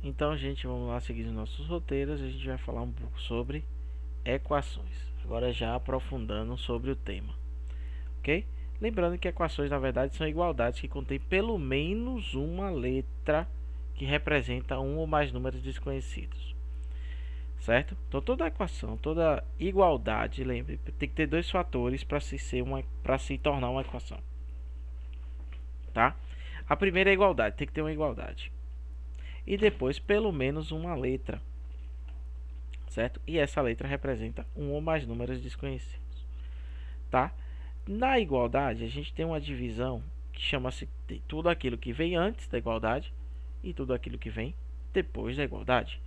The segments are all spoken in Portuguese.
Então, gente, vamos lá seguir os nossos roteiros. A gente vai falar um pouco sobre equações. Agora já aprofundando sobre o tema, ok? Lembrando que equações, na verdade, são igualdades que contêm pelo menos uma letra que representa um ou mais números desconhecidos, certo? Então, toda equação, toda igualdade, lembre, tem que ter dois fatores para se tornar uma equação, tá? A primeira é a igualdade, tem que ter uma igualdade. E depois, pelo menos uma letra, certo? E essa letra representa um ou mais números desconhecidos, tá? Na igualdade, a gente tem uma divisão que chama-se tudo aquilo que vem antes da igualdade e tudo aquilo que vem depois da igualdade.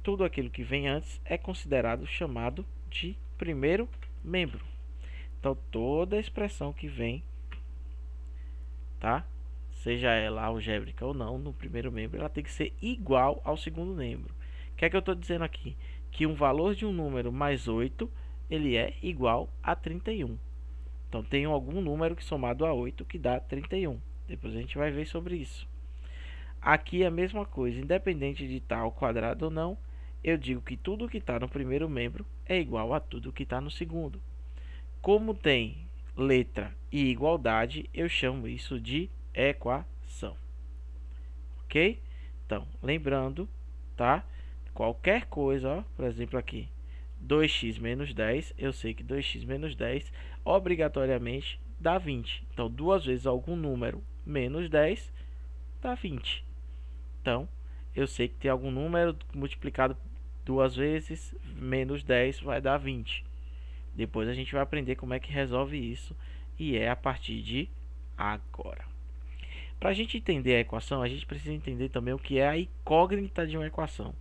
Tudo aquilo que vem antes é considerado chamado de primeiro membro. Então, toda expressão que vem, tá? Seja ela algébrica ou não, no primeiro membro, ela tem que ser igual ao segundo membro. O que é que eu estou dizendo aqui? Que um valor de um número mais 8, ele é igual a 31. Então, tem algum número que somado a 8 que dá 31. Depois a gente vai ver sobre isso. Aqui é a mesma coisa, independente de estar ao quadrado ou não, eu digo que tudo que está no primeiro membro é igual a tudo que está no segundo. Como tem letra e igualdade, eu chamo isso de equação. Ok? Então, lembrando, tá? Qualquer coisa, ó, por exemplo aqui, 2x menos 10, eu sei que 2x menos 10 obrigatoriamente dá 20. Então, duas vezes algum número menos 10 dá 20. Então, eu sei que tem algum número multiplicado duas vezes menos 10 vai dar 20. Depois a gente vai aprender como é que resolve isso e é a partir de agora. Para a gente entender a equação, a gente precisa entender também o que é a incógnita de uma equação.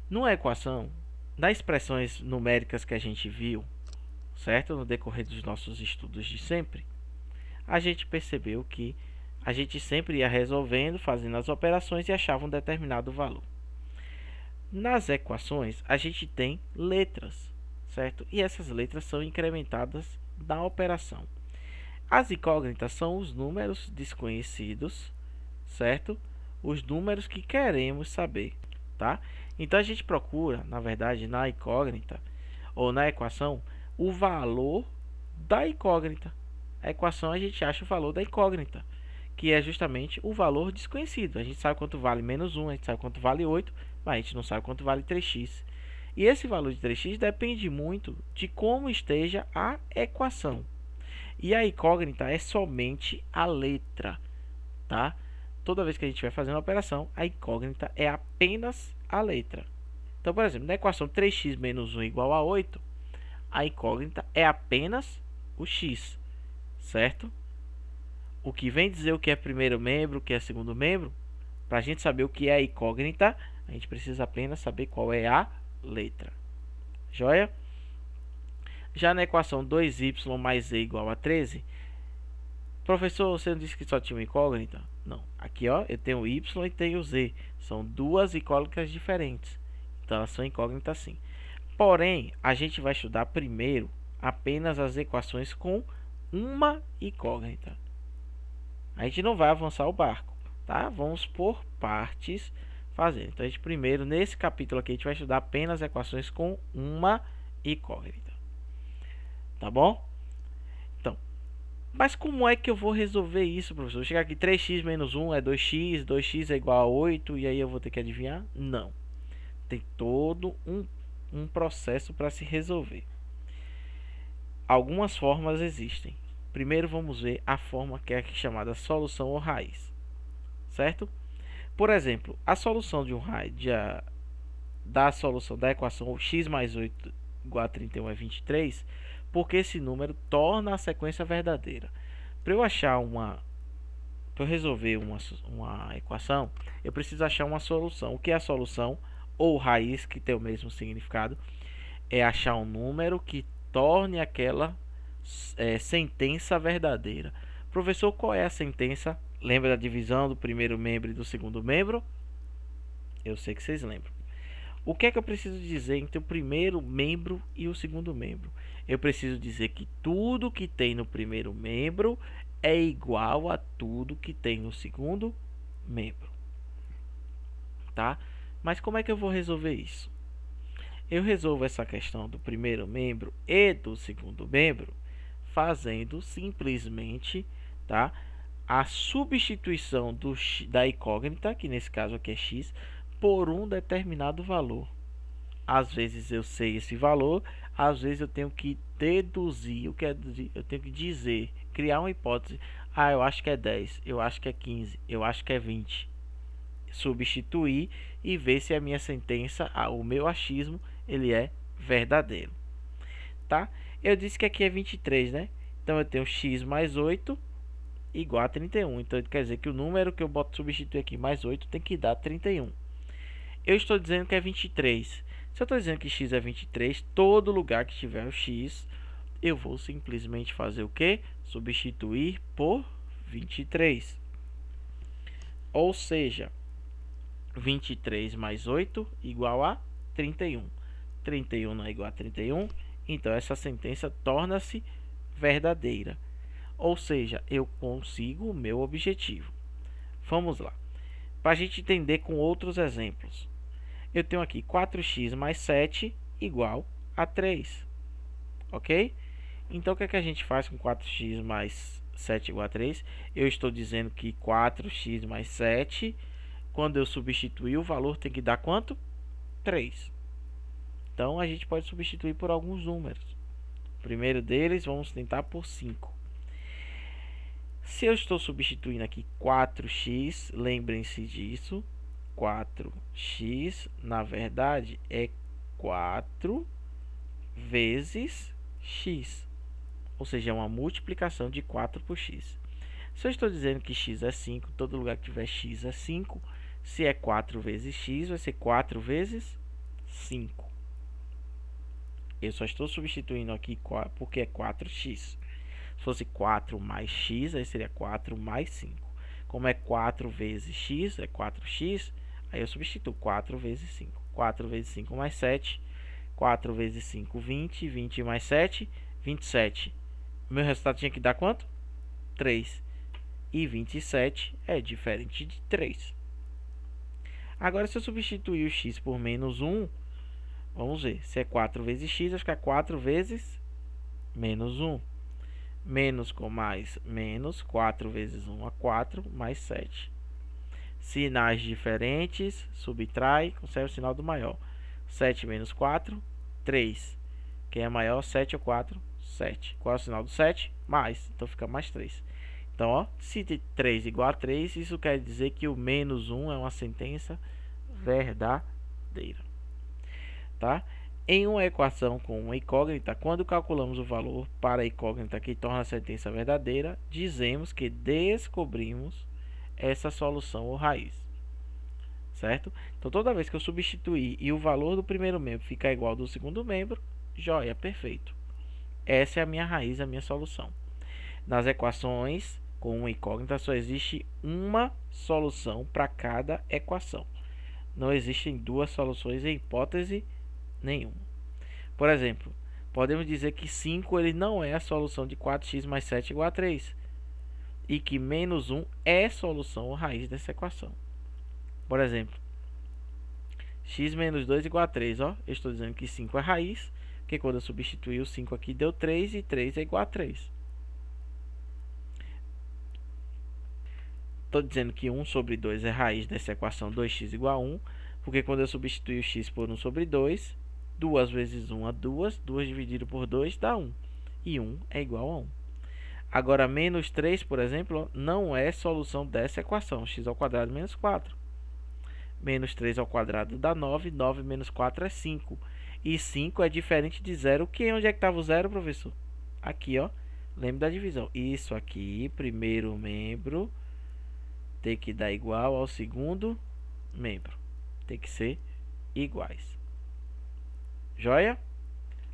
Numa equação, nas expressões numéricas que a gente viu, certo? No decorrer dos nossos estudos de sempre, a gente percebeu que a gente sempre ia resolvendo, fazendo as operações e achava um determinado valor. Nas equações, a gente tem letras, certo? E essas letras são incrementadas na operação. As incógnitas são os números desconhecidos, certo? Os números que queremos saber, tá? Então a gente procura, na verdade, na incógnita ou na equação, o valor da incógnita. A equação a gente acha o valor da incógnita, que é justamente o valor desconhecido. A gente sabe quanto vale menos 1, a gente sabe quanto vale 8, mas a gente não sabe quanto vale 3x. E esse valor de 3x depende muito de como esteja a equação. E a incógnita é somente a letra, tá? Toda vez que a gente vai fazer uma operação, a incógnita é apenas a letra. Então, por exemplo, na equação 3x menos 1 igual a 8, a incógnita é apenas o x, certo? O que vem dizer o que é primeiro membro, o que é segundo membro, para a gente saber o que é a incógnita, a gente precisa apenas saber qual é a letra. Joia? Já na equação 2y mais z igual a 13, professor, você não disse que só tinha uma incógnita? Não. Aqui, ó, eu tenho y e tenho z. São duas incógnitas diferentes. Então, elas são incógnitas sim. Porém, a gente vai estudar primeiro apenas as equações com uma incógnita. A gente não vai avançar o barco, tá? Vamos por partes fazendo. Então, a gente primeiro, nesse capítulo aqui, a gente vai estudar apenas equações com uma incógnita. Tá bom? Então, mas como é que eu vou resolver isso, professor? Chegar aqui 3x menos 1 é 2x, 2x é igual a 8, e aí eu vou ter que adivinhar? Não. Tem todo um processo para se resolver. Algumas formas existem. Primeiro vamos ver a forma que é chamada solução ou raiz, certo? Por exemplo, a solução de da solução da equação x mais 8 igual a 31 é 23, porque esse número torna a sequência verdadeira. Para eu resolver uma equação, eu preciso achar uma solução. O que é a solução ou raiz, que tem o mesmo significado? É achar um número que torne aquela sentença verdadeira. Professor, qual é a sentença? Lembra da divisão do primeiro membro e do segundo membro? Eu sei que vocês lembram. O que é que eu preciso dizer entre o primeiro membro e o segundo membro? Eu preciso dizer que tudo que tem no primeiro membro é igual a tudo que tem no segundo membro. tá? Mas como é que eu vou resolver isso? Eu resolvo essa questão do primeiro membro e do segundo membro fazendo simplesmente, tá, a substituição da incógnita, que nesse caso aqui é x, por um determinado valor. Às vezes eu sei esse valor, às vezes eu tenho que deduzir, o que é deduzir? Eu tenho que dizer, criar uma hipótese. Ah, eu acho que é 10, eu acho que é 15, eu acho que é 20. Substituir e ver se a minha sentença, o meu achismo, ele é verdadeiro, tá? Eu disse que aqui é 23, né? Então eu tenho x mais 8 igual a 31. Então quer dizer que o número que eu boto substituir aqui mais 8 tem que dar 31. Eu estou dizendo que é 23. Se eu estou dizendo que x é 23, todo lugar que tiver o x, eu vou simplesmente fazer o quê? Substituir por 23. Ou seja, 23 mais 8 igual a 31. 31 não é igual a 31, então essa sentença torna-se verdadeira. Ou seja, eu consigo o meu objetivo. Vamos lá. Para a gente entender com outros exemplos. Eu tenho aqui 4x mais 7 igual a 3. Ok? Então, o que é que a gente faz com 4x mais 7 igual a 3? Eu estou dizendo que 4x mais 7, quando eu substituir, o valor tem que dar quanto? 3. Então, a gente pode substituir por alguns números. O primeiro deles, vamos tentar por 5. Se eu estou substituindo aqui 4x, lembrem-se disso, 4x, na verdade, é 4 vezes x. Ou seja, é uma multiplicação de 4 por x. Se eu estou dizendo que x é 5, todo lugar que tiver x é 5. Se é 4 vezes x, vai ser 4 vezes 5. Eu só estou substituindo aqui porque é 4x. Se fosse 4 mais x, aí seria 4 mais 5. Como é 4 vezes x, é 4x, aí eu substituo 4 vezes 5. 4 vezes 5 mais 7. 4 vezes 5, 20. 20 mais 7, 27. Meu resultado tinha que dar quanto? 3. E 27 é diferente de 3. Agora, se eu substituir o x por menos 1, vamos ver. Se é 4 vezes x, vai ficar 4 vezes menos 1. Menos com mais, menos. 4 vezes 1 é 4, mais 7. Sinais diferentes, subtrai, conserva o sinal do maior. 7 menos 4, 3. Quem é maior? 7 ou 4? 7. Qual é o sinal do 7? Mais. Então fica mais 3. Então, ó, se 3 igual a 3, isso quer dizer que o menos 1 é uma sentença verdadeira. Tá? Em uma equação com uma incógnita, quando calculamos o valor para a incógnita que torna a sentença verdadeira, dizemos que descobrimos essa solução ou raiz. Certo? Então, toda vez que eu substituir e o valor do primeiro membro ficar igual ao do segundo membro, joia, perfeito. Essa é a minha raiz, a minha solução. Nas equações com uma incógnita, só existe uma solução para cada equação. Não existem duas soluções em hipótese nenhuma. Por exemplo, podemos dizer que 5 ele não é a solução de 4x mais 7 igual a 3. E que menos 1 é solução ou raiz dessa equação. Por exemplo, x menos 2 igual a 3. Ó, eu estou dizendo que 5 é raiz, porque quando eu substituir o 5 aqui deu 3 e 3 é igual a 3. Estou dizendo que 1 sobre 2 é raiz dessa equação 2x igual a 1, porque quando eu substituir o x por 1 sobre 2, 2 vezes 1 é 2, 2 dividido por 2 dá 1, e 1 é igual a 1. Agora, menos 3, por exemplo, não é solução dessa equação, x ao quadrado menos 4. Menos 3 ao quadrado dá 9, 9 menos 4 é 5. E 5 é diferente de 0, onde é que estava o 0, professor? Aqui, ó, lembra da divisão. Isso aqui, primeiro membro, tem que dar igual ao segundo membro. Tem que ser iguais. Joia?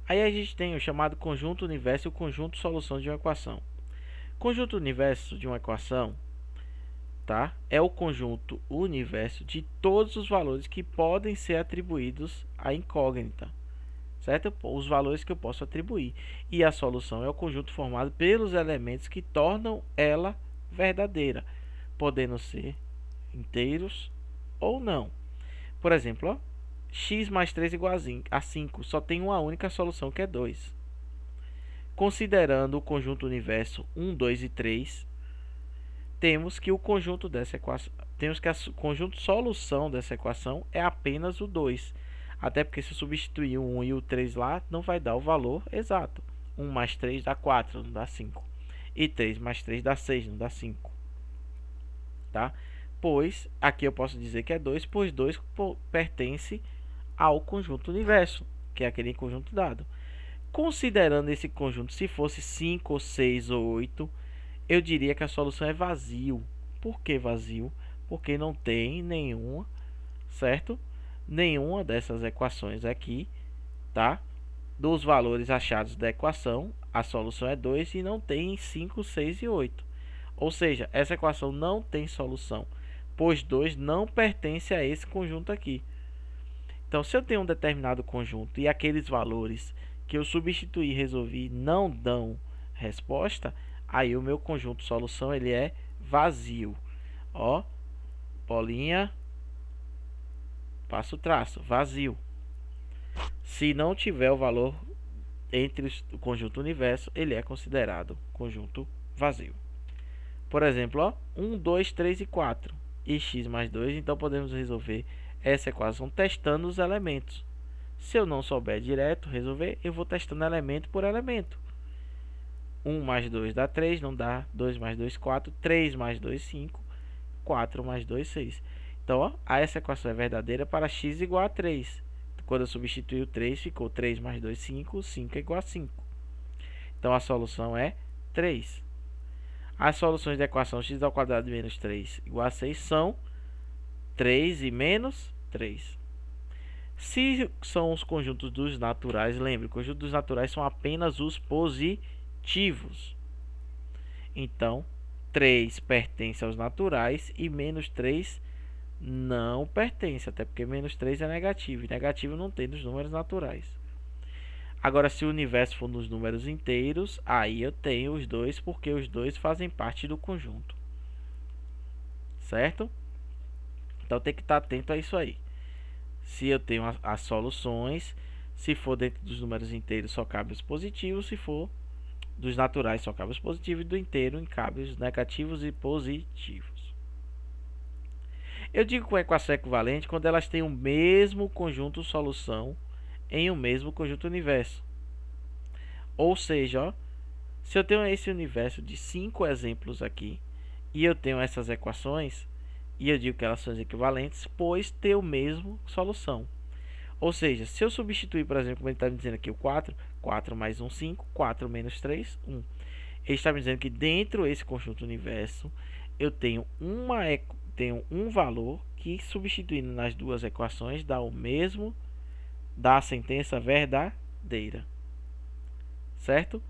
Aí a gente tem o chamado conjunto universo e o conjunto solução de uma equação. Conjunto universo de uma equação, tá? É o conjunto universo de todos os valores que podem ser atribuídos à incógnita, certo? Os valores que eu posso atribuir. E a solução é o conjunto formado pelos elementos que tornam ela verdadeira, podendo ser inteiros ou não. Por exemplo, ó, x mais 3 igual a 5. Só tem uma única solução, que é 2. Considerando o conjunto universo 1, 2 e 3, temos que o conjunto dessa equação, temos que o conjunto solução dessa equação é apenas o 2. Até porque se eu substituir o 1 e o 3 lá, não vai dar o valor exato. 1 mais 3 dá 4, não dá 5. E 3 mais 3 dá 6, não dá 5. Tá? Pois, aqui eu posso dizer que é 2, pois 2 pertence ao conjunto universo, que é aquele conjunto dado. Considerando esse conjunto, se fosse 5, ou 6 ou 8, eu diria que a solução é vazio. Por que vazio? Porque não tem nenhuma, certo? Nenhuma dessas equações aqui, tá? Dos valores achados da equação, a solução é 2 e não tem 5, 6 e 8. Ou seja, essa equação não tem solução, pois 2 não pertence a esse conjunto aqui. Então, se eu tenho um determinado conjunto e aqueles valores que eu substituí e resolvi não dão resposta, aí o meu conjunto solução ele é vazio. Ó, bolinha, passo traço, vazio. Se não tiver o valor entre o conjunto universo, ele é considerado conjunto vazio. Por exemplo, ó, 1, 2, 3 e 4 e x mais 2, então podemos resolver essa equação testando os elementos. Se eu não souber direto resolver, eu vou testando elemento por elemento. 1 mais 2 dá 3, não dá. 2 mais 2, 4. 3 mais 2, 5. 4 mais 2, 6. Então, ó, essa equação é verdadeira para x igual a 3. Quando eu substituir o 3, ficou 3 mais 2, 5. 5 é igual a 5. Então, a solução é 3. As soluções da equação x ao quadrado menos 3 igual a 6 são 3 e menos 3. Se são os conjuntos dos naturais, lembre, conjuntos dos naturais são apenas os positivos. Então, 3 pertence aos naturais e menos 3 não pertence, até porque menos 3 é negativo, e negativo não tem nos números naturais. Agora, se o universo for nos números inteiros, aí eu tenho os dois, porque os dois fazem parte do conjunto. Certo? Então, tem que estar atento a isso aí. Se eu tenho as soluções, se for dentro dos números inteiros, só cabe os positivos. Se for dos naturais, só cabe os positivos. E do inteiro, cabe os negativos e positivos. Eu digo que a equação é equivalente quando elas têm o mesmo conjunto solução em um mesmo conjunto universo. Ou seja, ó, se eu tenho esse universo de 5 exemplos aqui, e eu tenho essas equações, e eu digo que elas são equivalentes, pois tem o mesmo solução. Ou seja, se eu substituir, por exemplo, como ele está me dizendo aqui, o 4, 4 mais 1, 5, 4 menos 3, 1. Ele está me dizendo que dentro desse conjunto universo, eu tenho um valor que, substituindo nas duas equações, dá o mesmo, dá a sentença verdadeira. Certo?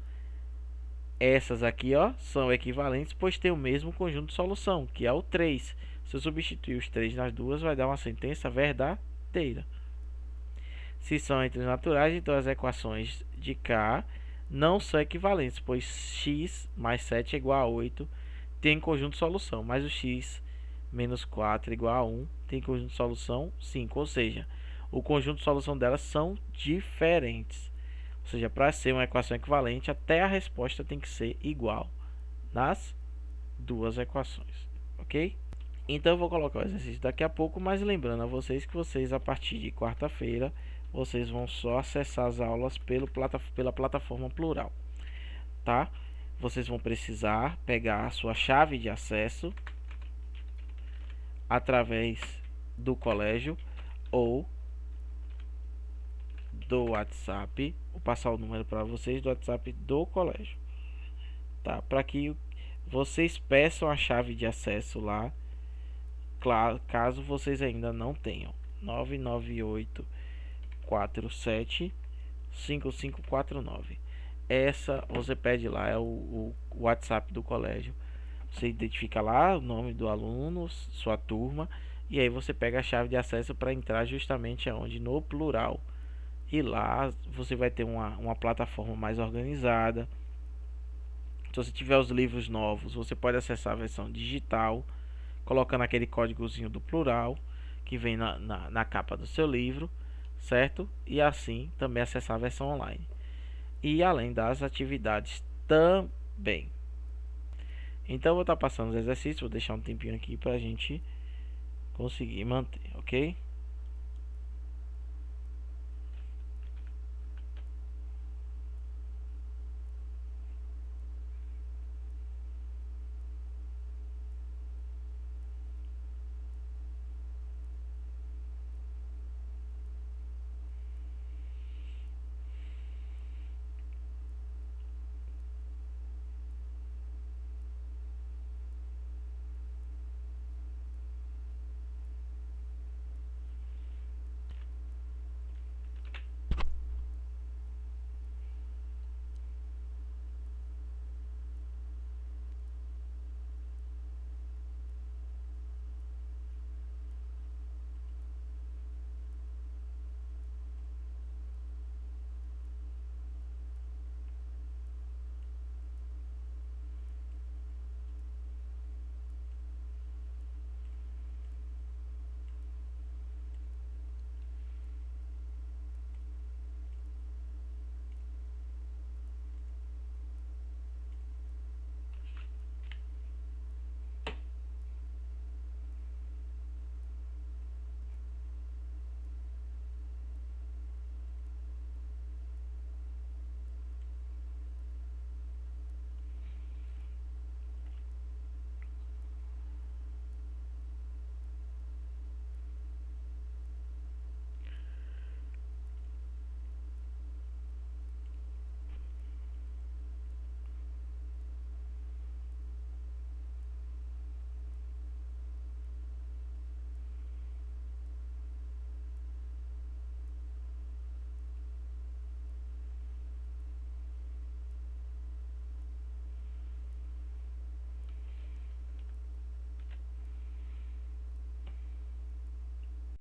Essas aqui, ó, são equivalentes, pois tem o mesmo conjunto de solução, que é o 3. Se eu substituir os 3 nas duas, vai dar uma sentença verdadeira. Se são entre os naturais, então as equações de K não são equivalentes, pois x mais 7 é igual a 8, tem conjunto de solução, mas o x menos 4 é igual a 1, tem conjunto de solução 5, ou seja, o conjunto de solução delas são diferentes. Ou seja, para ser uma equação equivalente, até a resposta tem que ser igual nas duas equações, ok? Então eu vou colocar o exercício daqui a pouco, mas lembrando a vocês que vocês, a partir de quarta-feira, vocês vão só acessar as aulas pela plataforma Plural, tá? Vocês vão precisar pegar a sua chave de acesso através do colégio ou do WhatsApp. Vou passar o número para vocês do WhatsApp do colégio, tá? Para que vocês peçam a chave de acesso lá, claro, caso vocês ainda não tenham. 998 47 5549. Essa você pede lá, é o WhatsApp do colégio. Você identifica lá o nome do aluno, sua turma, e aí você pega a chave de acesso para entrar justamente aonde? No Plural. E lá você vai ter uma plataforma mais organizada. Se você tiver os livros novos, você pode acessar a versão digital, colocando aquele códigozinho do Plural, que vem na capa do seu livro, certo? E assim também acessar a versão online. E além das atividades também. Então eu vou estar passando os exercícios, vou deixar um tempinho aqui para a gente conseguir manter, ok?